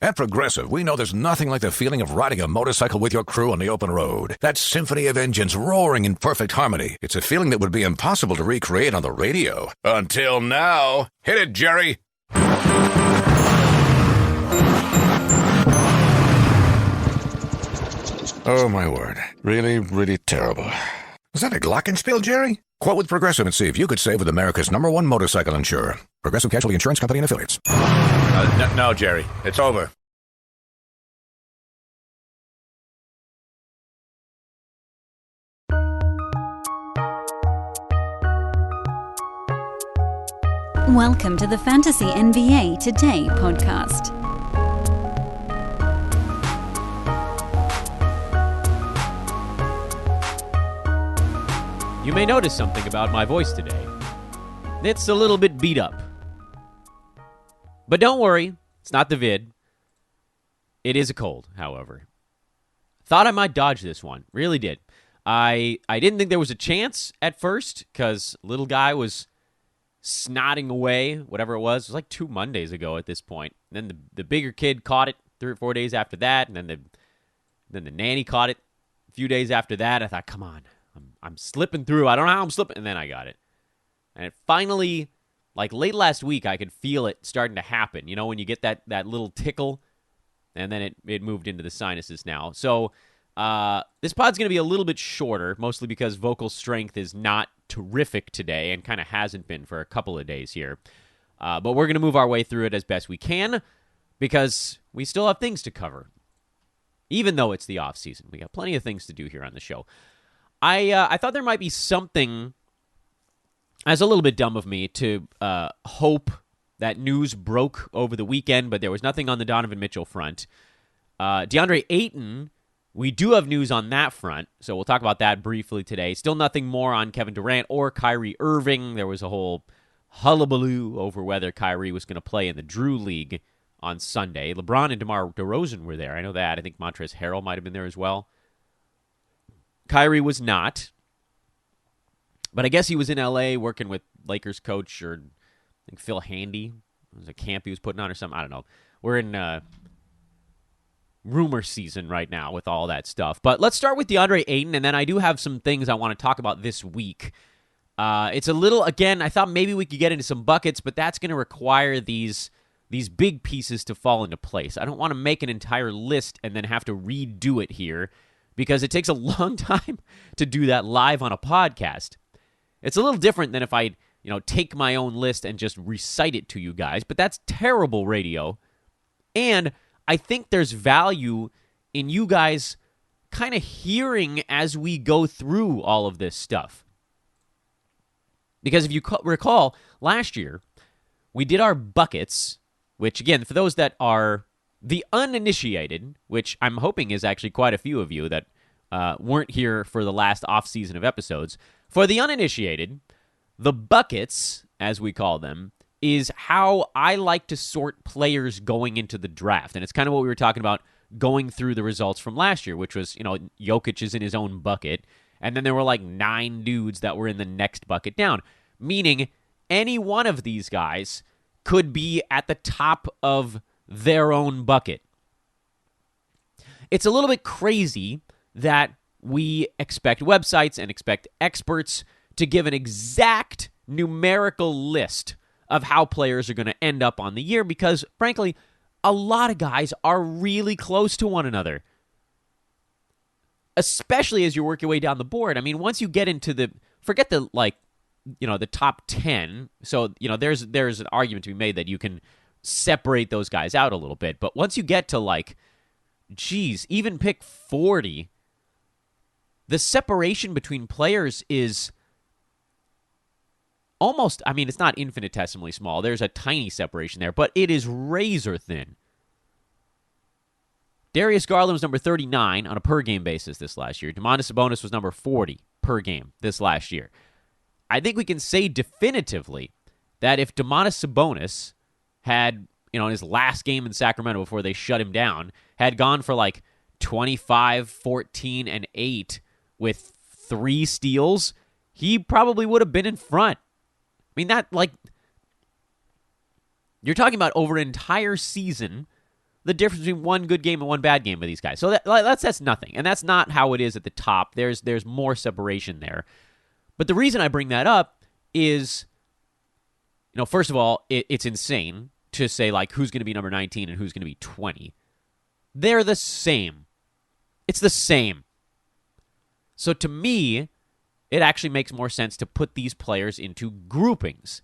At Progressive, we know there's nothing like the feeling of riding a motorcycle with your crew on the open road. That symphony of engines roaring in perfect harmony. It's a feeling that would be impossible to recreate on the radio. Until now. Hit it, Jerry. Oh, my word. Really, really terrible. Was that a glockenspiel, Jerry? Quote with Progressive and see if you could save with America's #1 motorcycle insurer. Progressive Casualty Insurance Company and Affiliates. No, Jerry. It's over. Welcome to the Fantasy NBA Today podcast. You may notice something about my voice today. It's a little bit beat up. But don't worry, it's not the vid. It is a cold, however. Thought I might dodge this one. Really did. I didn't think there was a chance at first, because little guy was snotting away, whatever it was. It was like 2 Mondays ago at this point. And then the bigger kid caught it 3 or 4 days after that, and then the nanny caught it a few days after that. I thought, come on. I'm slipping through. I don't know how I'm slipping. And then I got it. And it finally, like late last week, I could feel it starting to happen. You know, when you get that little tickle, and then it moved into the sinuses now. So this pod's going to be a little bit shorter, mostly because vocal strength is not terrific today and kind of hasn't been for a couple of days here. But we're going to move our way through it as best we can because we still have things to cover. Even though it's the off season, we got plenty of things to do here on the show. I thought there might be something, as a little bit dumb of me, to hope that news broke over the weekend, but there was nothing on the Donovan Mitchell front. Deandre Ayton, we do have news on that front, so we'll talk about that briefly today. Still nothing more on Kevin Durant or Kyrie Irving. There was a whole hullabaloo over whether Kyrie was going to play in the Drew League on Sunday. LeBron and DeMar DeRozan were there. I know that. I think Montrezl Harrell might have been there as well. Kyrie was not, but I guess he was in L.A. working with Lakers coach, or I think Phil Handy. It was a camp he was putting on or something. I don't know. We're in rumor season right now with all that stuff. But let's start with DeAndre Ayton, and then I do have some things I want to talk about this week. It's a little, again, I thought maybe we could get into some buckets, but that's going to require these big pieces to fall into place. I don't want to make an entire list and then have to redo it here, because it takes a long time to do that live on a podcast. It's a little different than if I, take my own list and just recite it to you guys, but that's terrible radio. And I think there's value in you guys kind of hearing as we go through all of this stuff. Because if you recall, last year, we did our buckets, which, again, for those that are the uninitiated, which I'm hoping is actually quite a few of you that weren't here for the last off-season of episodes. For the uninitiated, the buckets, as we call them, is how I like to sort players going into the draft. And it's kind of what we were talking about going through the results from last year, which was, Jokic is in his own bucket. And then there were like 9 dudes that were in the next bucket down, meaning any one of these guys could be at the top of their own bucket. It's a little bit crazy that we expect websites and expect experts to give an exact numerical list of how players are going to end up on the year because, frankly, a lot of guys are really close to one another, especially as you work your way down the board. I mean, once you get into forget the top 10, so, there's an argument to be made that you can separate those guys out a little bit. But once you get to even pick 40, the separation between players is almost, it's not infinitesimally small. There's a tiny separation there, but it is razor thin. Darius Garland was number 39 on a per-game basis this last year. Domantas Sabonis was number 40 per game this last year. I think we can say definitively that if Domantas Sabonis had, in his last game in Sacramento before they shut him down, had gone for 25, 14, and 8 with 3 steals, he probably would have been in front. I mean, that, you're talking about over an entire season the difference between one good game and one bad game with these guys. So that's nothing. And that's not how it is at the top. There's more separation there. But the reason I bring that up is, first of all, it's insane to say, like, who's going to be number 19 and who's going to be 20. They're the same. It's the same. So to me, it actually makes more sense to put these players into groupings.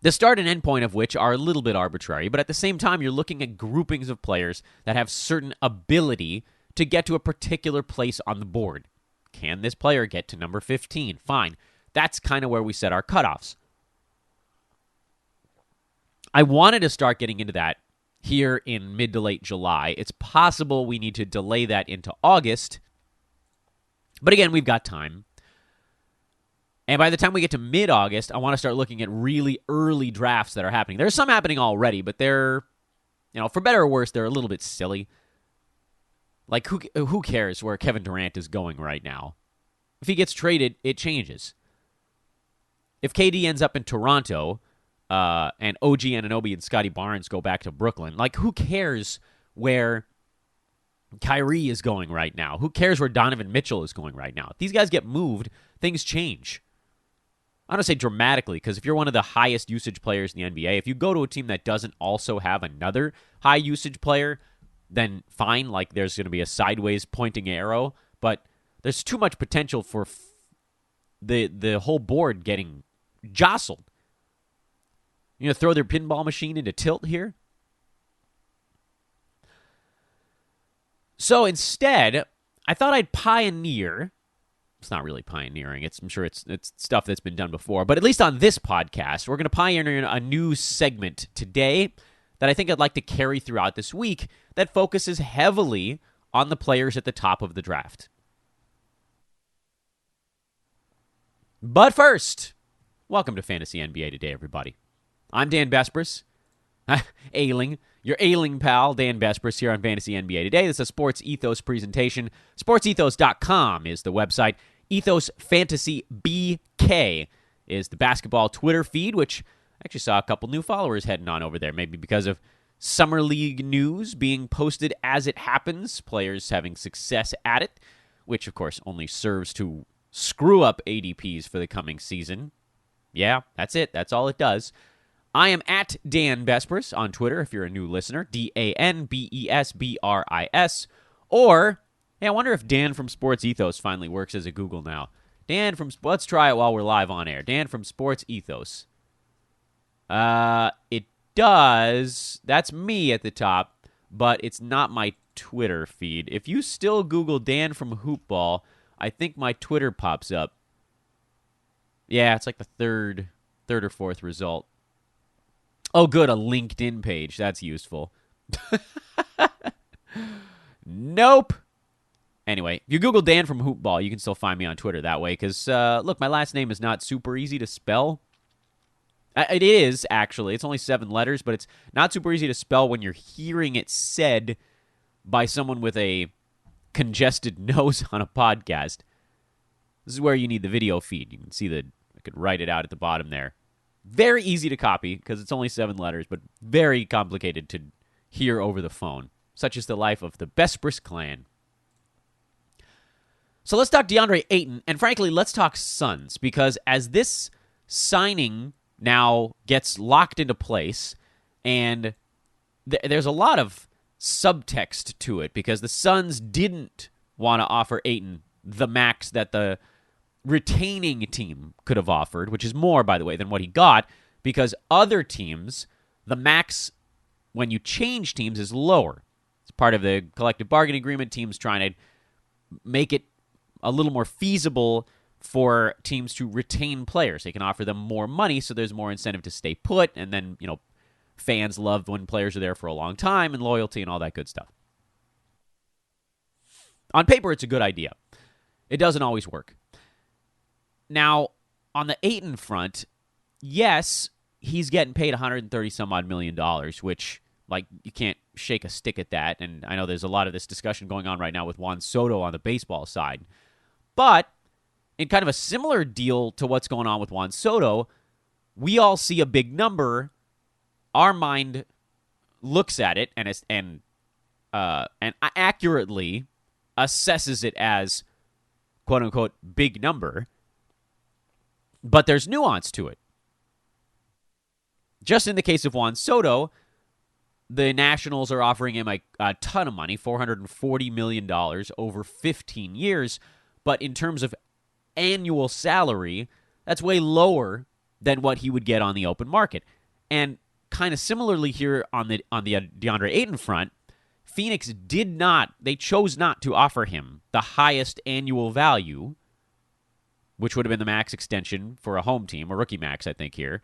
The start and end point of which are a little bit arbitrary, but at the same time, you're looking at groupings of players that have certain ability to get to a particular place on the board. Can this player get to number 15? Fine. That's kind of where we set our cutoffs. I wanted to start getting into that here in mid to late July. It's possible we need to delay that into August, but again, we've got time. And by the time we get to mid-August, I want to start looking at really early drafts that are happening. There's some happening already, but they're, for better or worse, they're a little bit silly. Like, who cares where Kevin Durant is going right now? If he gets traded, it changes. If KD ends up in Toronto, and OG Anunoby and Scotty Barnes go back to Brooklyn, like, who cares where Kyrie is going right now? Who cares where Donovan Mitchell is going right now? If these guys get moved, things change. I don't say dramatically, because if you're one of the highest usage players in the NBA, if you go to a team that doesn't also have another high usage player, then fine, like there's going to be a sideways pointing arrow, but there's too much potential for the whole board getting jostled. You know, throw their pinball machine into tilt here? So instead, I thought I'd pioneer. It's not really pioneering. I'm sure it's stuff that's been done before. But at least on this podcast, we're going to pioneer a new segment today that I think I'd like to carry throughout this week that focuses heavily on the players at the top of the draft. But first, welcome to Fantasy NBA Today, everybody. I'm Dan Bespris. Your ailing pal, Dan Bespris, here on Fantasy NBA Today. This is a Sports Ethos presentation. SportsEthos.com is the website. Ethos Fantasy BK is the basketball Twitter feed, which I actually saw a couple new followers heading on over there, maybe because of Summer League news being posted as it happens, players having success at it, which, of course, only serves to screw up ADPs for the coming season. Yeah, that's it. That's all it does. I am at Dan Bespris on Twitter if you're a new listener, DanBesbris, or, hey, I wonder if Dan from Sports Ethos finally works as a Google now. Let's try it while we're live on air. Dan from Sports Ethos. It does. That's me at the top, but it's not my Twitter feed. If you still Google Dan from Hoopball, I think my Twitter pops up. Yeah, it's like the third or fourth result. Oh, good, a LinkedIn page. That's useful. Nope. Anyway, if you Google Dan from Hoopball, you can still find me on Twitter that way, because, look, my last name is not super easy to spell. It is, actually. It's only 7 letters, but it's not super easy to spell when you're hearing it said by someone with a congested nose on a podcast. This is where you need the video feed. You can see I could write it out at the bottom there. Very easy to copy because it's only 7 letters, but very complicated to hear over the phone. Such is the life of the Bespris clan. So let's talk Deandre Ayton, and frankly, let's talk Suns, because as this signing now gets locked into place, and there's a lot of subtext to it, because the Suns didn't want to offer Ayton the max that the retaining team could have offered, which is more, by the way, than what he got, because other teams, the max when you change teams is lower. It's part of the collective bargaining agreement. Teams trying to make it a little more feasible for teams to retain players. They can offer them more money, so there's more incentive to stay put, and then, fans love when players are there for a long time, and loyalty and all that good stuff. On paper, it's a good idea. It doesn't always work. Now, on the Ayton front, yes, he's getting paid $130-some-odd million, which, you can't shake a stick at that. And I know there's a lot of this discussion going on right now with Juan Soto on the baseball side. But in kind of a similar deal to what's going on with Juan Soto, we all see a big number. Our mind looks at it and accurately assesses it as quote unquote big number, but there's nuance to it. Just in the case of Juan Soto, the Nationals are offering him a ton of money, $440 million over 15 years. But in terms of annual salary, that's way lower than what he would get on the open market. And kind of similarly here on the Deandre Ayton front, Phoenix chose not to offer him the highest annual value, which would have been the max extension for a home team, a rookie max, I think, here.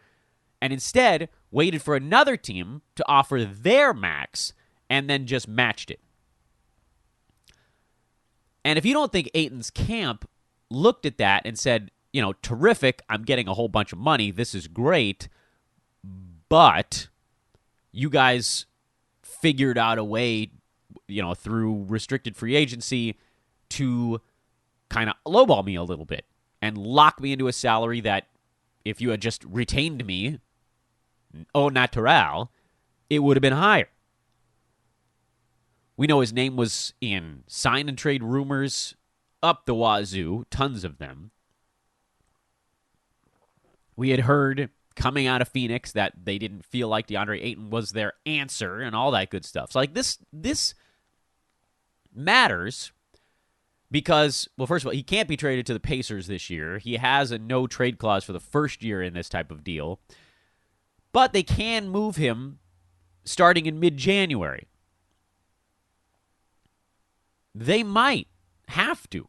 And instead waited for another team to offer their max and then just matched it. And if you don't think Ayton's camp looked at that and said, terrific, I'm getting a whole bunch of money, this is great, but you guys figured out a way, through restricted free agency to kind of lowball me a little bit and lock me into a salary that if you had just retained me au natural, it would have been higher. We know his name was in sign and trade rumors up the wazoo, tons of them. We had heard coming out of Phoenix that they didn't feel like Deandre Ayton was their answer and all that good stuff. So this matters because, well, first of all, he can't be traded to the Pacers this year. He has a no-trade clause for the first year in this type of deal. But they can move him starting in mid-January. They might have to.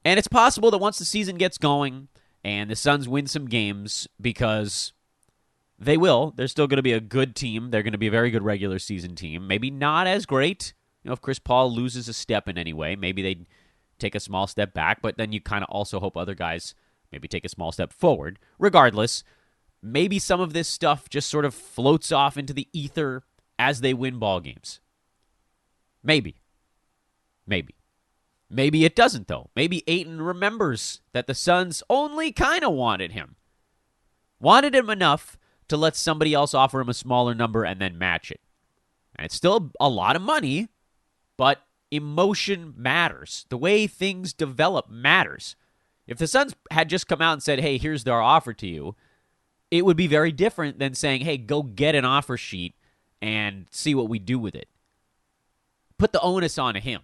And it's possible that once the season gets going and the Suns win some games, because they will, they're still going to be a good team. They're going to be a very good regular season team. Maybe not as great. If Chris Paul loses a step in any way, maybe they take a small step back, but then you kind of also hope other guys maybe take a small step forward. Regardless, maybe some of this stuff just sort of floats off into the ether as they win ball games. Maybe. Maybe it doesn't, though. Maybe Ayton remembers that the Suns only kind of wanted him. Wanted him enough to let somebody else offer him a smaller number and then match it. And it's still a lot of money, but emotion matters. The way things develop matters. If the Suns had just come out and said, hey, here's our offer to you, it would be very different than saying, hey, go get an offer sheet and see what we do with it. Put the onus on him.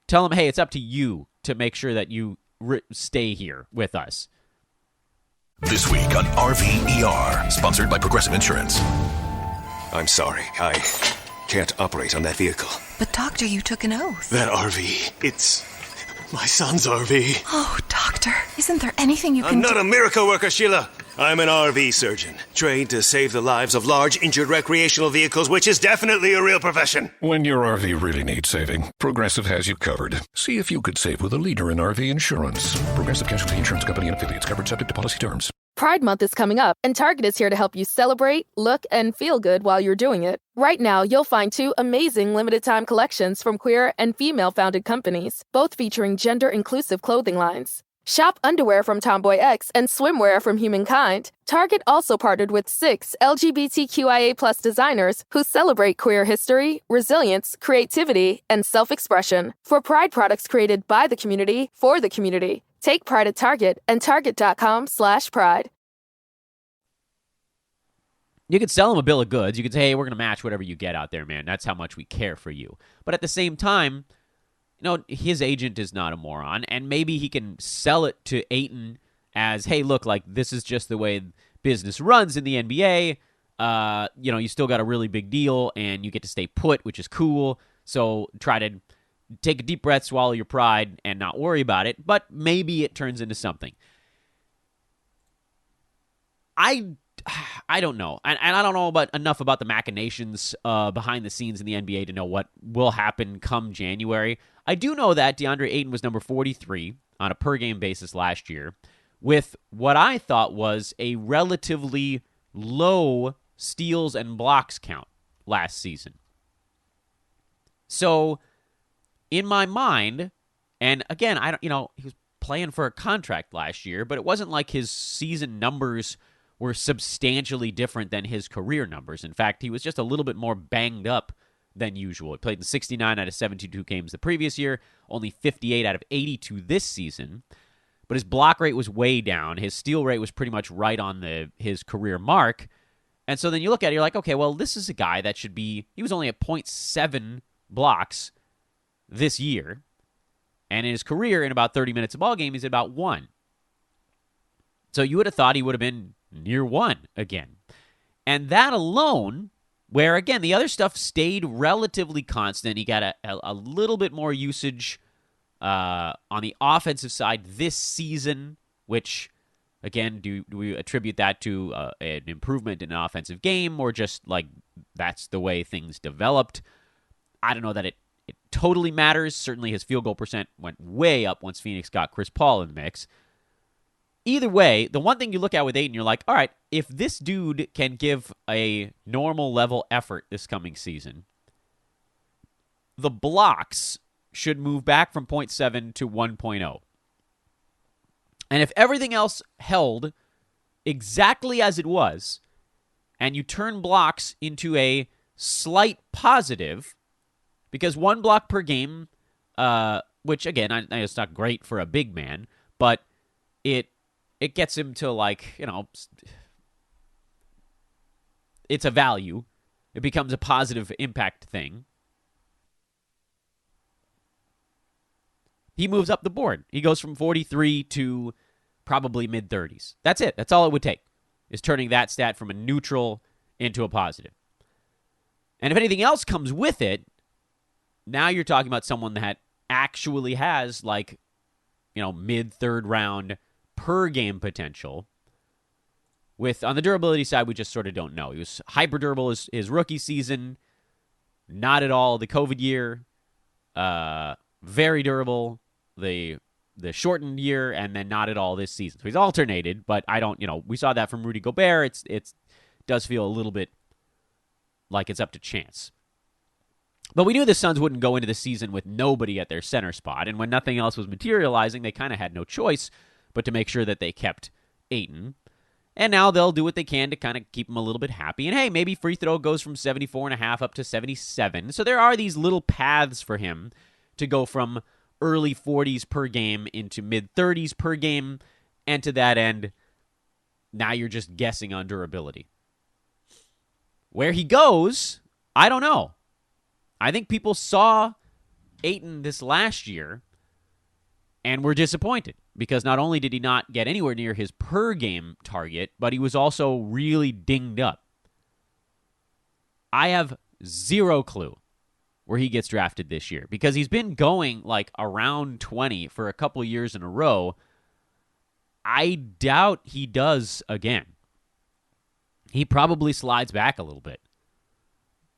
Tell him, hey, it's up to you to make sure that you stay here with us. This week on RVER, sponsored by Progressive Insurance. I'm sorry, I can't operate on that vehicle. But doctor, you took an oath. That RV, it's my son's RV. Oh, doctor, isn't there anything you can I'm not a miracle worker, Sheila. I'm an RV surgeon, trained to save the lives of large injured recreational vehicles, which is definitely a real profession. When your RV really needs saving, Progressive has you covered. See if you could save with a leader in RV insurance. Progressive Casualty Insurance Company and affiliates, covered subject to policy terms. Pride Month is coming up, and Target is here to help you celebrate, look, and feel good while you're doing it. Right now, you'll find 2 amazing limited-time collections from queer and female-founded companies, both featuring gender-inclusive clothing lines. Shop underwear from Tomboy X and swimwear from Humankind. Target also partnered with 6 LGBTQIA+ designers who celebrate queer history, resilience, creativity, and self-expression. For Pride products created by the community, for the community. Take pride at Target and Target.com/pride. You could sell him a bill of goods. You could say, hey, we're going to match whatever you get out there, man. That's how much we care for you. But at the same time, his agent is not a moron, and maybe he can sell it to Ayton as, hey, look, like, this is just the way business runs in the NBA. You still got a really big deal, and you get to stay put, which is cool. So try to take a deep breath, swallow your pride, and not worry about it. But maybe it turns into something. I don't know. And I don't know enough about the machinations behind the scenes in the NBA to know what will happen come January. I do know that Deandre Ayton was number 43 on a per-game basis last year with what I thought was a relatively low steals and blocks count last season. So, in my mind, and again, he was playing for a contract last year, but it wasn't like his season numbers were substantially different than his career numbers. In fact, he was just a little bit more banged up than usual. He played in 69 out of 72 games the previous year, only 58 out of 82 this season. But his block rate was way down. His steal rate was pretty much right on his career mark. And so then you look at it, you're like, okay, well, this is a guy that should be, he was only at 0.7 blocks this year. And in his career, in about 30 minutes a ball game, he's at about 1. So you would have thought he would have been near 1 again. And that alone, where, again, the other stuff stayed relatively constant. He got a little bit more usage on the offensive side this season, which, again, do we attribute that to an improvement in an offensive game, or just like that's the way things developed? I don't know that it totally matters. Certainly his field goal percent went way up once Phoenix got Chris Paul in the mix. Either way, the one thing you look at with Ayton, you're like, all right, if this dude can give a normal level effort this coming season, the blocks should move back from 0.7 to 1.0. And if everything else held exactly as it was, and you turn blocks into a slight positive, because 1 block per game, which, again, it's not great for a big man, but it gets him to, like, it's a value. It becomes a positive impact thing. He moves up the board. He goes from 43 to probably mid-30s. That's it. That's all it would take, is turning that stat from a neutral into a positive. And if anything else comes with it, now you're talking about someone that actually has, like, mid-third round per game potential. With, on the durability side, we just sort of don't know. He was hyper durable his rookie season, not at all the COVID year, very durable the shortened year, and then not at all this season. So he's alternated, but I don't, we saw that from Rudy Gobert. It does feel a little bit like it's up to chance. But we knew the Suns wouldn't go into the season with nobody at their center spot, and when nothing else was materializing, they kind of had no choice but to make sure that they kept Ayton. And now they'll do what they can to kind of keep him a little bit happy. And hey, maybe free throw goes from 74.5 up to 77. So there are these little paths for him to go from early 40s per game into mid-30s per game. And to that end, now you're just guessing on durability. Where he goes, I don't know. I think people saw Ayton this last year and were disappointed, because not only did he not get anywhere near his per-game target, but he was also really dinged up. I have zero clue where he gets drafted this year, because he's been going like around 20 for a couple of years in a row. I doubt he does again. He probably slides back a little bit.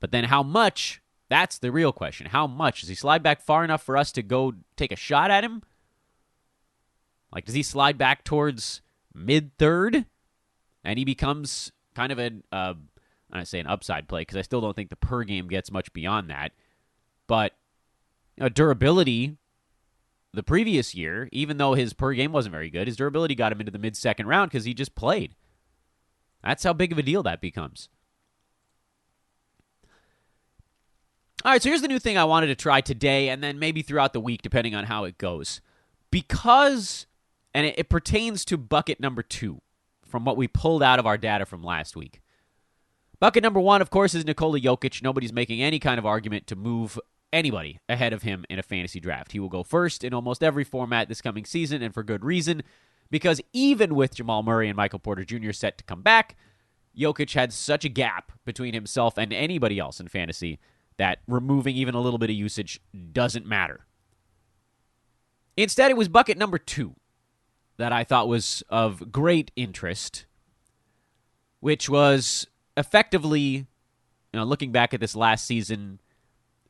But then how much? That's the real question. How much? Does he slide back far enough for us to go take a shot at him? Like, does he slide back towards mid-third and he becomes kind of I'm not say an upside play, because I still don't think the per game gets much beyond that. But durability, the previous year, even though his per game wasn't very good, his durability got him into the mid-second round because he just played. That's how big of a deal that becomes. All right, so here's the new thing I wanted to try today, and then maybe throughout the week, depending on how it goes. Because, and it pertains to bucket number 2 from what we pulled out of our data from last week. Bucket number 1, of course, is Nikola Jokic. Nobody's making any kind of argument to move anybody ahead of him in a fantasy draft. He will go first in almost every format this coming season, and for good reason, because even with Jamal Murray and Michael Porter Jr. set to come back, Jokic had such a gap between himself and anybody else in fantasy that removing even a little bit of usage doesn't matter. Instead, it was bucket number 2 that I thought was of great interest, which was effectively, looking back at this last season,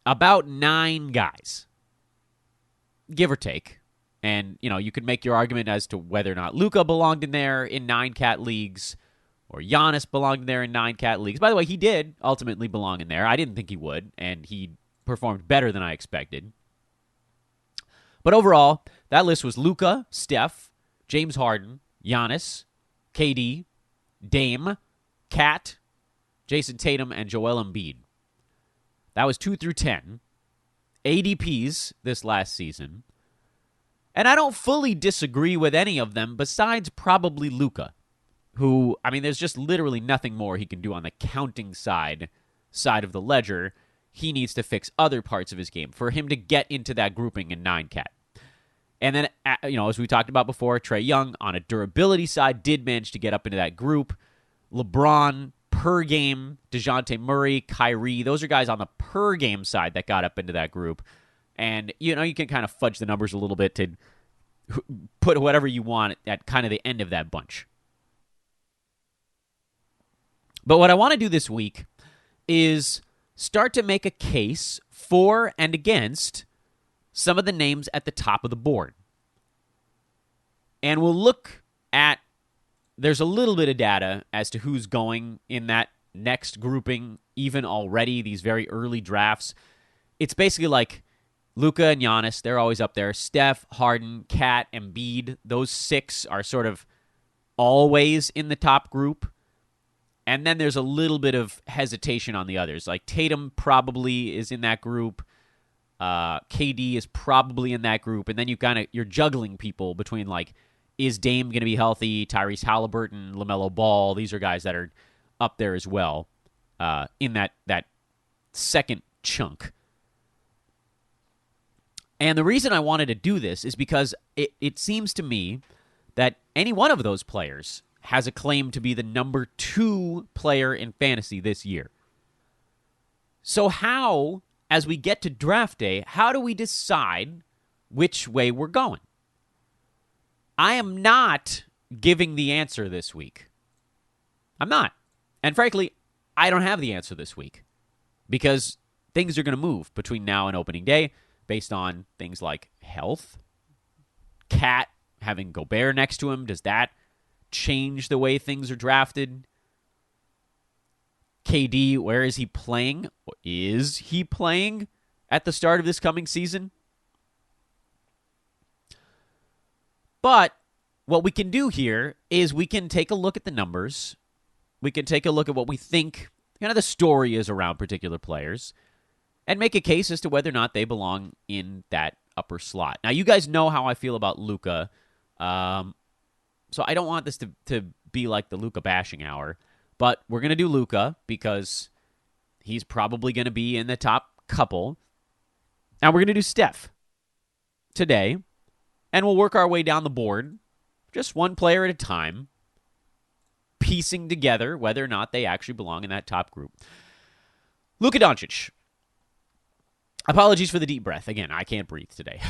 about 9 guys, give or take. And, you could make your argument as to whether or not Luka belonged in there in 9-cat leagues, or Giannis belonged in there in 9-cat leagues. By the way, he did ultimately belong in there. I didn't think he would, and he performed better than I expected. But overall, that list was Luka, Steph, James Harden, Giannis, KD, Dame, Cat, Jason Tatum, and Joel Embiid. That was 2 through 10 ADPs this last season. And I don't fully disagree with any of them besides probably Luka, who, I mean, there's just literally nothing more he can do on the counting side of the ledger. He needs to fix other parts of his game for him to get into that grouping in 9 Cat. And then, as we talked about before, Trae Young on a durability side did manage to get up into that group. LeBron, per game, DeJounte Murray, Kyrie, those are guys on the per game side that got up into that group. And, you can kind of fudge the numbers a little bit to put whatever you want at kind of the end of that bunch. But what I want to do this week is start to make a case for and against some of the names at the top of the board. And we'll look at, there's a little bit of data as to who's going in that next grouping, even already, these very early drafts. It's basically like Luka and Giannis, they're always up there. Steph, Harden, Kat, Embiid, those 6 are sort of always in the top group. And then there's a little bit of hesitation on the others. Like Tatum probably is in that group. KD is probably in that group. And then you're juggling people between like, is Dame going to be healthy? Tyrese Halliburton, LaMelo Ball. These are guys that are up there as well in that second chunk. And the reason I wanted to do this is because it seems to me that any one of those players has a claim to be the number 2 player in fantasy this year. So how, as we get to draft day, how do we decide which way we're going? I am not giving the answer this week. I'm not. And frankly, I don't have the answer this week because things are going to move between now and opening day based on things like health. Cat having Gobert next to him, does that change the way things are drafted? KD, where is he playing? Is he playing at the start of this coming season? But what we can do here is we can take a look at the numbers. We can take a look at what we think kind of the story is around particular players and make a case as to whether or not they belong in that upper slot. Now, you guys know how I feel about Luka. So I don't want this to be like the Luka bashing hour. But we're going to do Luka because he's probably going to be in the top couple. Now, we're going to do Steph today. And we'll work our way down the board, just one player at a time, piecing together whether or not they actually belong in that top group. Luka Doncic. Apologies for the deep breath. Again, I can't breathe today.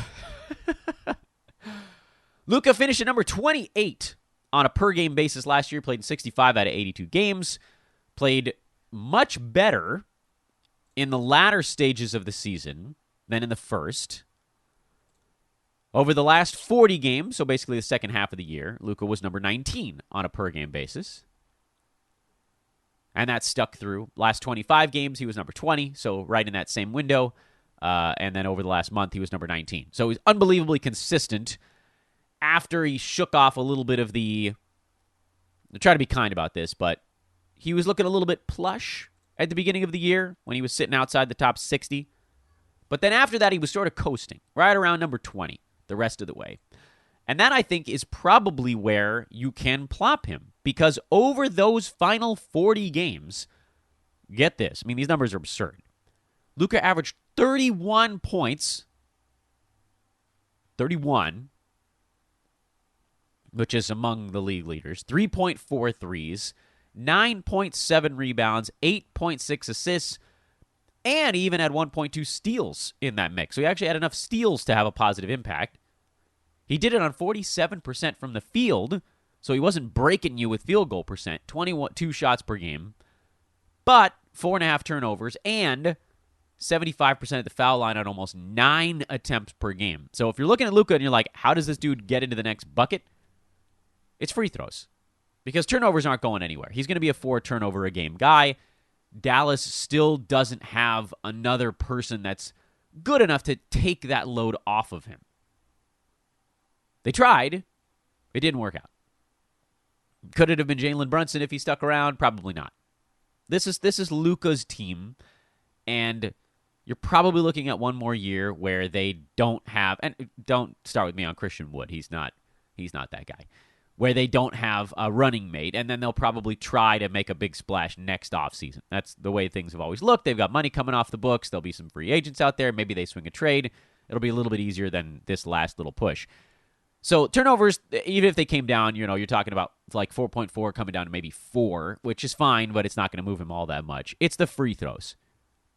Luka finished at number 28 on a per-game basis last year, played in 65 out of 82 games, played much better in the latter stages of the season than in the first. Over the last 40 games, so basically the second half of the year, Luka was number 19 on a per-game basis. And that stuck through. Last 25 games, he was number 20, so right in that same window. And then over the last month, he was number 19. So he's unbelievably consistent after he shook off a little bit of the... I'll try to be kind about this, but he was looking a little bit plush at the beginning of the year when he was sitting outside the top 60. But then after that, he was sort of coasting, right around number 20. The rest of the way. And that, I think, is probably where you can plop him. Because over those final 40 games, get this. I mean, these numbers are absurd. Luka averaged 31 points. 31. Which is among the league leaders. 3.4 threes. 9.7 rebounds. 8.6 assists. And he even had 1.2 steals in that mix. So he actually had enough steals to have a positive impact. He did it on 47% from the field, so he wasn't breaking you with field goal percent. 22 shots per game, but 4.5 turnovers and 75% at the foul line on almost 9 attempts per game. So if you're looking at Luka and you're like, how does this dude get into the next bucket? It's free throws because turnovers aren't going anywhere. He's going to be a 4-turnover-a-game guy. Dallas still doesn't have another person that's good enough to take that load off of him. They tried. It didn't work out. Could it have been Jalen Brunson if he stuck around? Probably not. This is Luka's team, and you're probably looking at one more year where they don't have, and don't start with me on Christian Wood. He's not that guy. Where they don't have a running mate, and then they'll probably try to make a big splash next offseason. That's the way things have always looked. They've got money coming off the books. There'll be some free agents out there. Maybe they swing a trade. It'll be a little bit easier than this last little push. So turnovers, even if they came down, you're talking about like 4.4 coming down to maybe 4, which is fine, but it's not going to move him all that much. It's the free throws.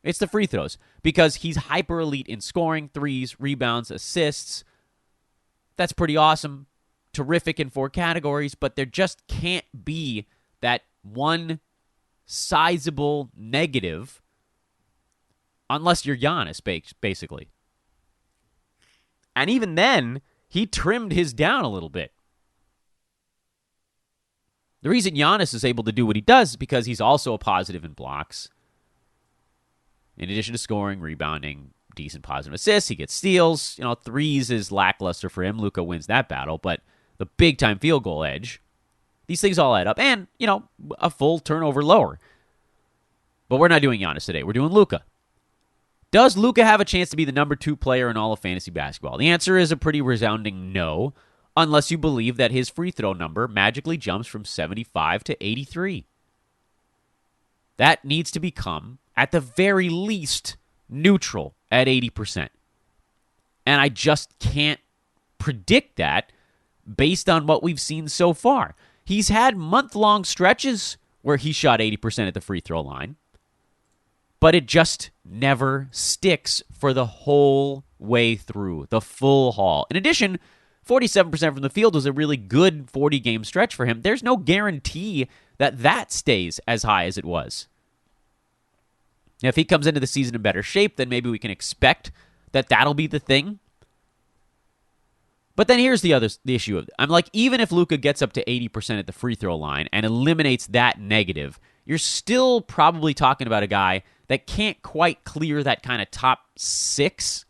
It's the free throws because he's hyper elite in scoring, threes, rebounds, assists. That's pretty awesome. Terrific in 4 categories, but there just can't be that one sizable negative unless you're Giannis, basically. And even then, he trimmed his down a little bit. The reason Giannis is able to do what he does is because he's also a positive in blocks. In addition to scoring, rebounding, decent positive assists, he gets steals. Threes is lackluster for him. Luka wins that battle, but the big-time field goal edge, these things all add up. And, a full turnover lower. But we're not doing Giannis today. We're doing Luka. Does Luka have a chance to be the number 2 player in all of fantasy basketball? The answer is a pretty resounding no, unless you believe that his free throw number magically jumps from 75 to 83. That needs to become, at the very least, neutral at 80%. And I just can't predict that based on what we've seen so far. He's had month-long stretches where he shot 80% at the free throw line, but it just never sticks for the whole way through, the full haul. In addition, 47% from the field was a really good 40-game stretch for him. There's no guarantee that stays as high as it was. Now, if he comes into the season in better shape, then maybe we can expect that that'll be the thing. But then here's the issue. I'm like, even if Luka gets up to 80% at the free throw line and eliminates that negative, you're still probably talking about a guy that can't quite clear that kind of top 6.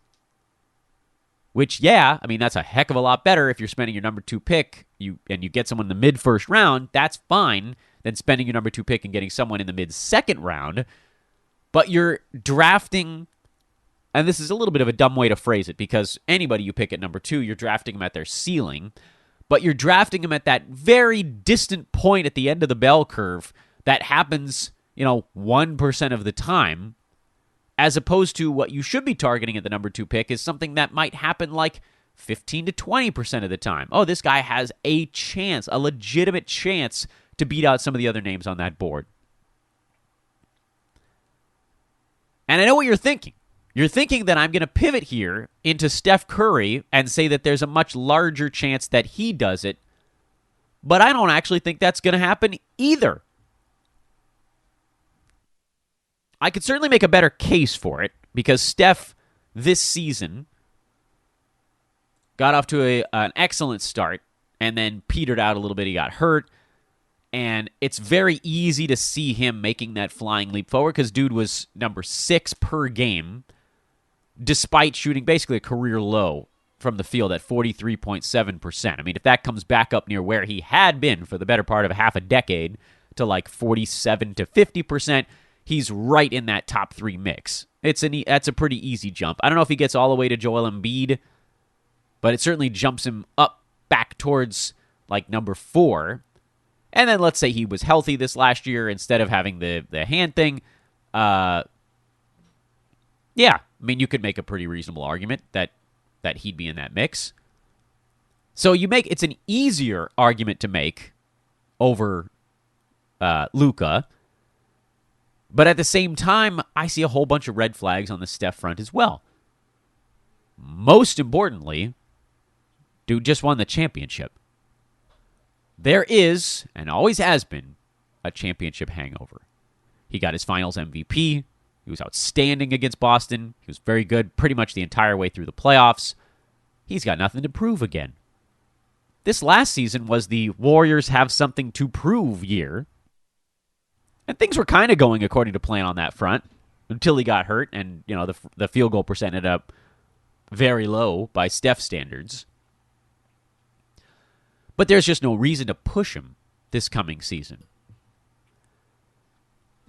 Which, that's a heck of a lot better if you're spending your number 2 pick and you get someone in the mid-first round. That's fine than spending your number 2 pick and getting someone in the mid-second round. But you're drafting, and this is a little bit of a dumb way to phrase it, because anybody you pick at number 2, you're drafting them at their ceiling, but you're drafting them at that very distant point at the end of the bell curve that happens, 1% of the time, as opposed to what you should be targeting at the number 2 pick is something that might happen like 15 to 20% of the time. Oh, this guy has a chance, a legitimate chance to beat out some of the other names on that board. And I know what you're thinking. You're thinking that I'm going to pivot here into Steph Curry and say that there's a much larger chance that he does it, but I don't actually think that's going to happen either. I could certainly make a better case for it because Steph this season got off to an excellent start and then petered out a little bit. He got hurt. And it's very easy to see him making that flying leap forward because dude was number 6 per game, despite shooting basically a career low from the field at 43.7%. I mean, if that comes back up near where he had been for the better part of half a decade to like 47 to 50%, he's right in that top 3 mix. That's a pretty easy jump. I don't know if he gets all the way to Joel Embiid, but it certainly jumps him up back towards like number 4. And then let's say he was healthy this last year instead of having the hand thing. You could make a pretty reasonable argument that he'd be in that mix. So it's an easier argument to make over Luka. But at the same time, I see a whole bunch of red flags on the Steph front as well. Most importantly, dude just won the championship. There is, and always has been, a championship hangover. He got his finals MVP. He was outstanding against Boston. He was very good pretty much the entire way through the playoffs. He's got nothing to prove again. This last season was the Warriors have something to prove year. And things were kind of going according to plan on that front until he got hurt and, the field goal percent ended up very low by Steph standards. But there's just no reason to push him this coming season.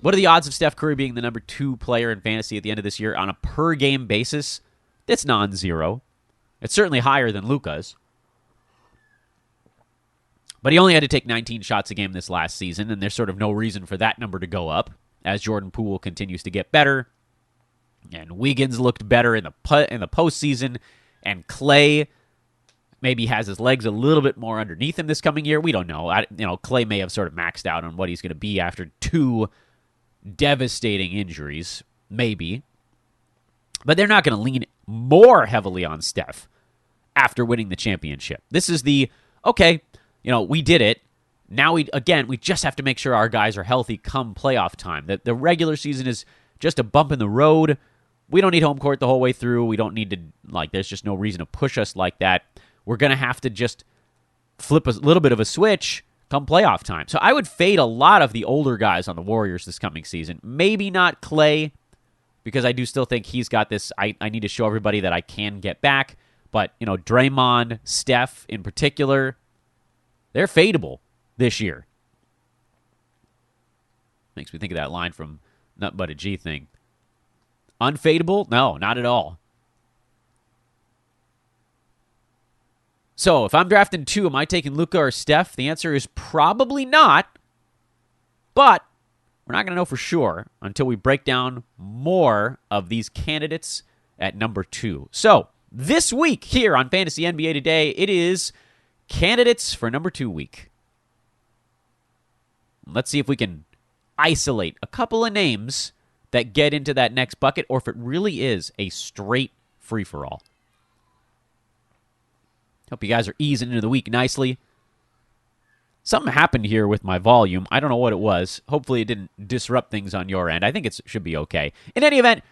What are the odds of Steph Curry being the number 2 player in fantasy at the end of this year on a per-game basis? It's non-zero. It's certainly higher than Luka's. But he only had to take 19 shots a game this last season, and there's sort of no reason for that number to go up as Jordan Poole continues to get better. And Wiggins looked better in the postseason, and Clay maybe has his legs a little bit more underneath him this coming year. We don't know. Clay may have sort of maxed out on what he's going to be after 2 devastating injuries, maybe. But they're not going to lean more heavily on Steph after winning the championship. This is okay, we did it. Now we just have to make sure our guys are healthy come playoff time. The regular season is just a bump in the road. We don't need home court the whole way through. We don't need to, there's just no reason to push us like that. We're going to have to just flip a little bit of a switch come playoff time. So I would fade a lot of the older guys on the Warriors this coming season. Maybe not Clay, because I do still think he's got this, I need to show everybody that I can get back. But, Draymond, Steph in particular, they're fadeable this year. Makes me think of that line from Nut But a G thing. Unfadeable? No, not at all. So, if I'm drafting 2, am I taking Luka or Steph? The answer is probably not. But we're not going to know for sure until we break down more of these candidates at number 2. So, this week here on Fantasy NBA Today, it is candidates for number 2 week. Let's see if we can isolate a couple of names that get into that next bucket, or if it really is a straight free-for-all. Hope you guys are easing into the week nicely. Something happened here with my volume. I don't know what it was. Hopefully it didn't disrupt things on your end. I think it should be okay. In any event,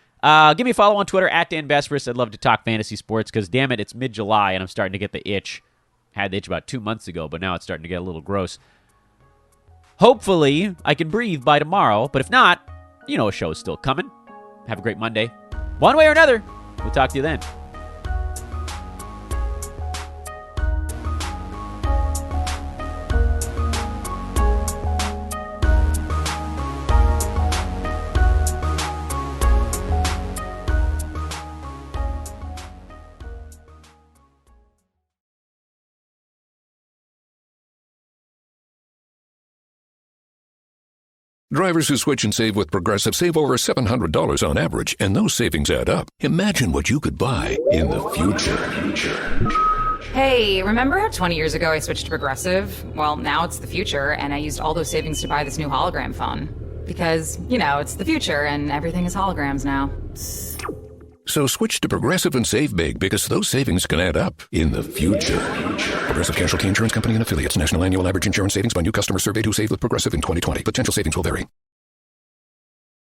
give me a follow on Twitter, @DanBesbris. I'd love to talk fantasy sports because, damn it, it's mid-July and I'm starting to get the itch. Had the itch about 2 months ago, but now it's starting to get a little gross. Hopefully, I can breathe by tomorrow, but if not, a show is still coming. Have a great Monday. One way or another, we'll talk to you then. Drivers who switch and save with Progressive save over $700 on average, and those savings add up. Imagine what you could buy in the future. Hey, remember how 20 years ago I switched to Progressive? Well, now it's the future, and I used all those savings to buy this new hologram phone. Because, it's the future, and everything is holograms now. So switch to Progressive and save big, because those savings can add up in the future. Progressive Casualty Insurance Company and Affiliates. National annual average insurance savings by new customer surveyed who saved with Progressive in 2020. Potential savings will vary.